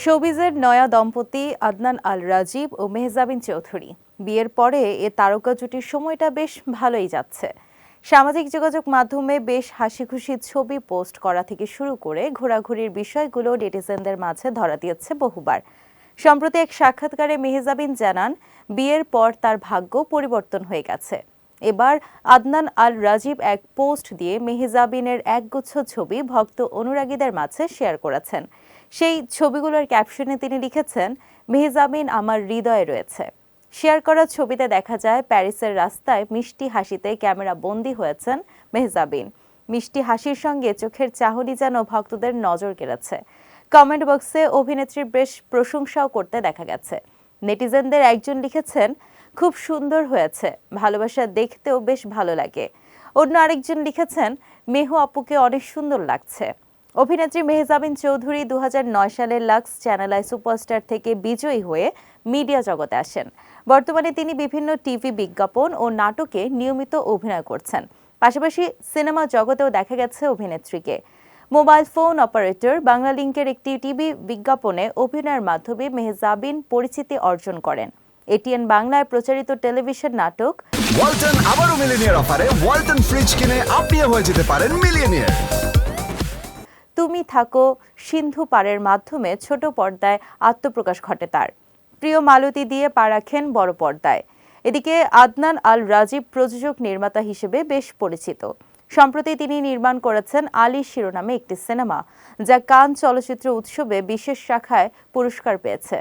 শোবিজের নয়া দম্পতি আদনান আল রাজীব ও মেহজাবিন চৌধুরী বিয়ের পরে এ তারকা জুটির সময়টা বেশ ভালোই যাচ্ছে। সামাজিক যোগাযোগ মাধ্যমে বেশ হাসিখুশি ছবি পোস্ট করা থেকে শুরু করে ঘোরাঘুরির বিষয়গুলো নেটিজেনদের মাঝে ধরা দিয়েছে বহুবার। সম্প্রতি এক সাক্ষাৎকারে মেহজাবিন জানান, বিয়ের পর তার ভাগ্য পরিবর্তন হয়ে গেছে। এবার আদনান আল রাজীব এক পোস্ট দিয়ে মেহজাবিনের একগুচ্ছ ছবি ভক্ত অনুরাগীদের মাঝে শেয়ার করেছেন। সেই ছবিগুলোর ক্যাপশনে তিনি লিখেছেন, মেহজাবিন আমার হৃদয়ে রয়েছে। শেয়ার করা ছবিতে দেখা যায় প্যারিসের রাস্তায় মিষ্টি হাসিতে ক্যামেরা বন্দী হয়েছেন মেহজাবিন। মিষ্টি হাসির সঙ্গে চোখের চাহনি যেন ভক্তদের নজর কেড়েছে। কমেন্ট বক্সে অভিনেত্রীর বেশ প্রশংসাও করতে দেখা গেছে। নেটিজেনদের একজন লিখেছেন, খুব সুন্দর হয়েছে, ভালোবাসা দেখতেও বেশ ভালো লাগে। অন্য আরেকজন লিখেছেন, মেহু আপুকে অনেক সুন্দর লাগছে। অভিনেত্রী মেহজাবিন চৌধুরী 2009 সালের লাক্স চ্যানেল আই সুপারস্টার থেকে বিজয়ী হয়ে মিডিয়া জগতে আসেন। বর্তমানে তিনি বিভিন্ন টিভি বিজ্ঞাপন ও নাটকে নিয়মিত অভিনয় করছেন। পাশাপাশি সিনেমা জগতেও দেখা গেছে অভিনেত্রীকে। মোবাইল ফোন অপারেটর বাংলালিংকের একটি টিভি বিজ্ঞাপনে অভিনয়ের মাধ্যমে মেহজাবিন পরিচিতি অর্জন করেন। এটিএন বাংলায় প্রচারিত টেলিভিশন নাটক ওয়ালটন আবারও মিলিয়নিয়ার অফারে ওয়ালটন ফ্রিজ কিনে আপনিও হয়ে যেতে পারেন মিলিয়নিয়ার। তুমি থাকো সিন্ধু পারের মাধ্যমে ছোট পর্দায় আত্মপ্রকাশ ঘটে তার। প্রিয় মালতী দিয়ে পা রাখেন বড় পর্দায়। এদিকে আদনান আল রাজীব প্রযোজক নির্মাতা হিসেবে বেশ পরিচিত। সম্প্রতি তিনি নির্মাণ করেছেন আলী শিরোনামে একটি সিনেমা, যা কান চলচ্চিত্র উৎসবে বিশেষ শাখায় পুরস্কার পেয়েছে।